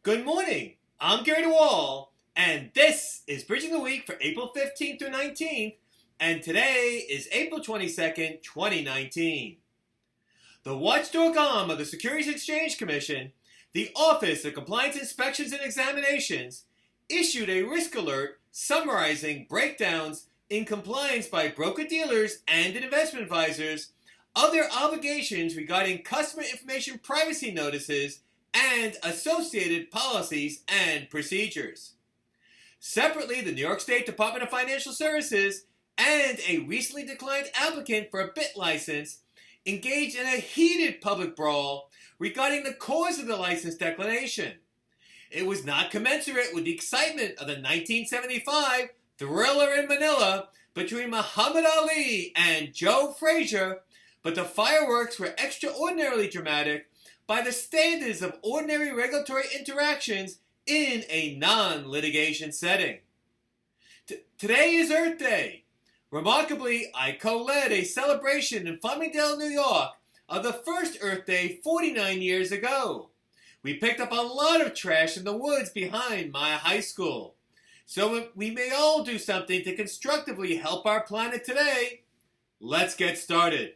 Good morning. I'm Gary DeWaal, and this is Bridging the Week for April 15th through 19th, and today is April 22nd, 2019. The watchdog arm of the Securities and Exchange Commission, the Office of Compliance Inspections and Examinations, issued a risk alert summarizing breakdowns in compliance by broker-dealers and investment advisors of their obligations regarding customer information privacy notices and associated policies and procedures. Separately, the New York State Department of Financial Services and a recently declined applicant for a BIT license engaged in a heated public brawl regarding the cause of the license declination. It was not commensurate with the excitement of the 1975 Thriller in Manila between Muhammad Ali and Joe Frazier, but the fireworks were extraordinarily dramatic by the standards of ordinary regulatory interactions in a non-litigation setting. Today is Earth Day. Remarkably, I co-led a celebration in Farmingdale, New York of the first Earth Day 49 years ago. We picked up a lot of trash in the woods behind my high school. So we may all do something to constructively help our planet today. Let's get started.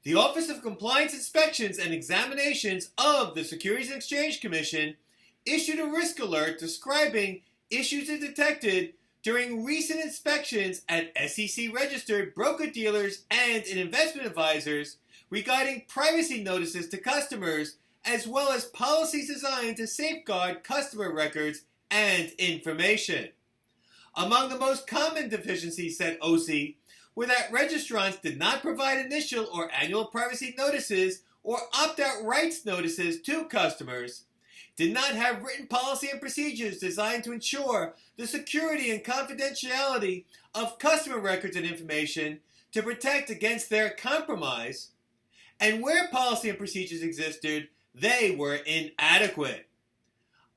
The Office of Compliance Inspections and Examinations of the Securities and Exchange Commission issued a risk alert describing issues it detected during recent inspections at SEC-registered broker-dealers and investment advisors regarding privacy notices to customers, as well as policies designed to safeguard customer records and information. Among the most common deficiencies, said OCIE, were that registrants did not provide initial or annual privacy notices or opt-out rights notices to customers, did not have written policy and procedures designed to ensure the security and confidentiality of customer records and information to protect against their compromise, and where policy and procedures existed, they were inadequate.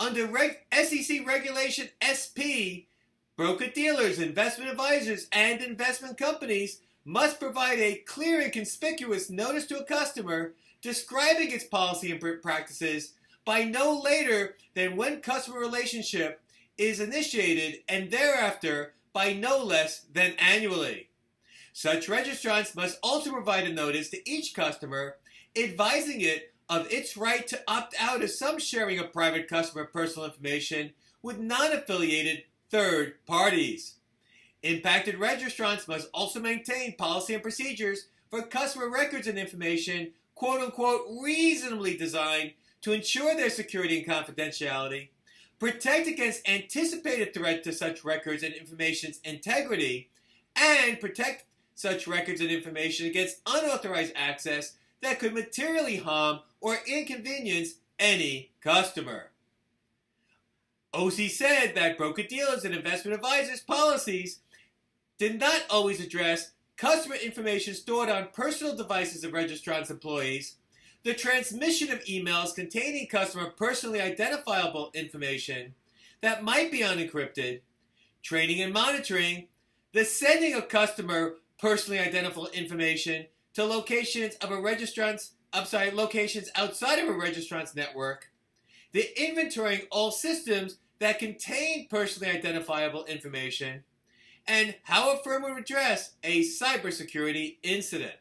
Under SEC Regulation SP, broker-dealers, investment advisors, and investment companies must provide a clear and conspicuous notice to a customer describing its policy and practices by no later than when customer relationship is initiated and thereafter by no less than annually. Such registrants must also provide a notice to each customer advising it of its right to opt out of some sharing of private customer personal information with non-affiliated third parties. Impacted registrants must also maintain policy and procedures for customer records and information, quote-unquote, reasonably designed to ensure their security and confidentiality, protect against anticipated threat to such records and information's integrity, and protect such records and information against unauthorized access that could materially harm or inconvenience any customer. OCIE said that broker-dealers and investment advisors' policies did not always address customer information stored on personal devices of registrants' employees, the transmission of emails containing customer personally identifiable information that might be unencrypted, training and monitoring, the sending of customer personally identifiable information to locations outside of a registrant's network, the inventorying all systems that contain personally identifiable information, and how a firm would address a cybersecurity incident.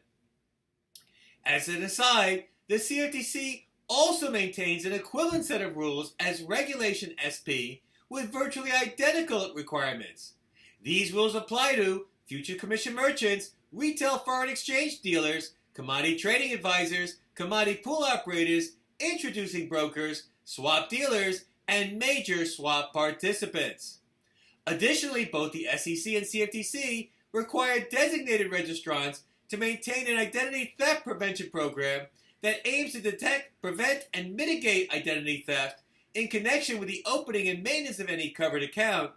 As an aside, the CFTC also maintains an equivalent set of rules as Regulation SP with virtually identical requirements. These rules apply to future commission merchants, retail foreign exchange dealers, commodity trading advisors, commodity pool operators, introducing brokers, swap dealers, and major swap participants. Additionally, both the SEC and CFTC require designated registrants to maintain an identity theft prevention program that aims to detect, prevent, and mitigate identity theft in connection with the opening and maintenance of any covered account.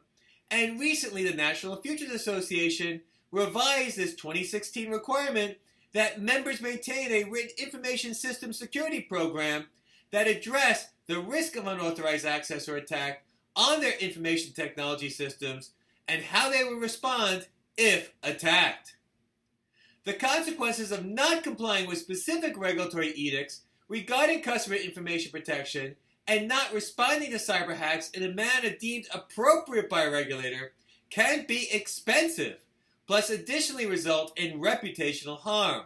And recently, the National Futures Association revised this 2016 requirement that members maintain a written information system security program that address the risk of unauthorized access or attack on their information technology systems and how they will respond if attacked. The consequences of not complying with specific regulatory edicts regarding customer information protection and not responding to cyber hacks in a manner deemed appropriate by a regulator can be expensive, plus additionally result in reputational harm.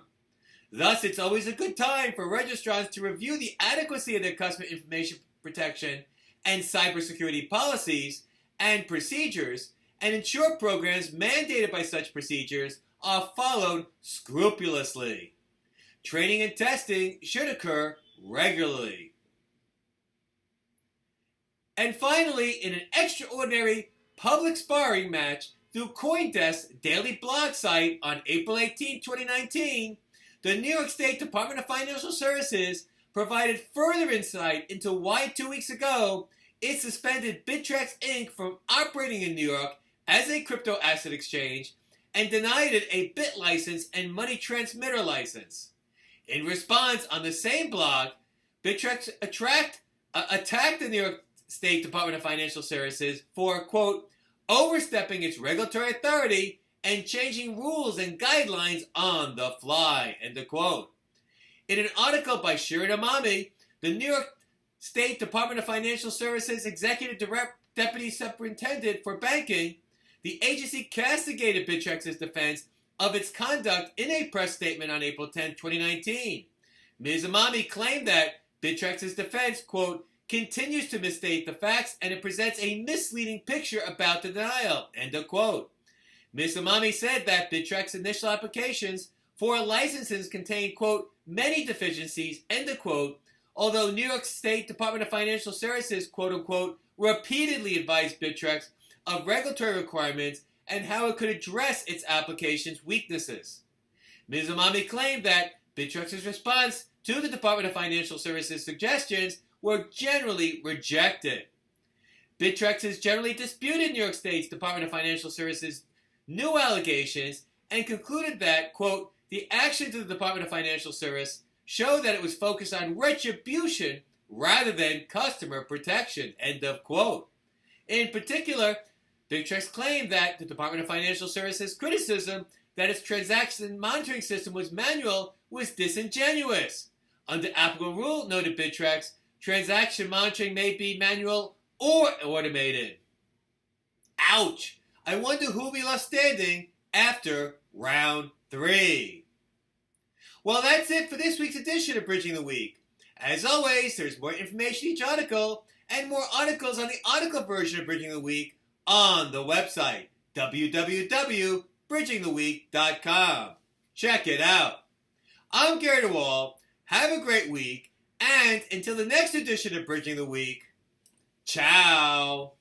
Thus, it's always a good time for registrars to review the adequacy of their customer information protection and cybersecurity policies and procedures and ensure programs mandated by such procedures are followed scrupulously. Training and testing should occur regularly. And finally, in an extraordinary public sparring match through CoinDesk's daily blog site on April 18, 2019, the New York State Department of Financial Services provided further insight into why 2 weeks ago it suspended Bittrex Inc. from operating in New York as a crypto asset exchange and denied it a bit license and money transmitter license. In response, on the same blog, Bittrex attacked the New York State Department of Financial Services for, quote, overstepping its regulatory authority and changing rules and guidelines on the fly, end of quote. In an article by Shirin Amami, the New York State Department of Financial Services Executive Deputy Superintendent for Banking, the agency castigated Bittrex's defense of its conduct in a press statement on April 10, 2019. Ms. Amami claimed that Bittrex's defense, quote, continues to misstate the facts and it presents a misleading picture about the denial, end of quote. Ms. Amami said that Bittrex's initial applications for licenses contained, quote, many deficiencies, end of quote, although New York State Department of Financial Services, quote unquote, repeatedly advised Bittrex of regulatory requirements and how it could address its application's weaknesses. Ms. Amami claimed that Bittrex's response to the Department of Financial Services suggestions were generally rejected. Bittrex has generally disputed New York State's Department of Financial Services' new allegations and concluded that, quote, the actions of the Department of Financial Service show that it was focused on retribution rather than customer protection, end of quote. In particular, Bittrex claimed that the Department of Financial Services' criticism that its transaction monitoring system was manual was disingenuous. Under applicable rule, noted Bittrex, transaction monitoring may be manual or automated. Ouch! I wonder who will be left standing after round 3. Well, that's it for this week's edition of Bridging the Week. As always, there's more information in each article and more articles on the article version of Bridging the Week on the website, www.bridgingtheweek.com. Check it out. I'm Gary DeWaal. Have a great week. And until the next edition of Bridging the Week, ciao.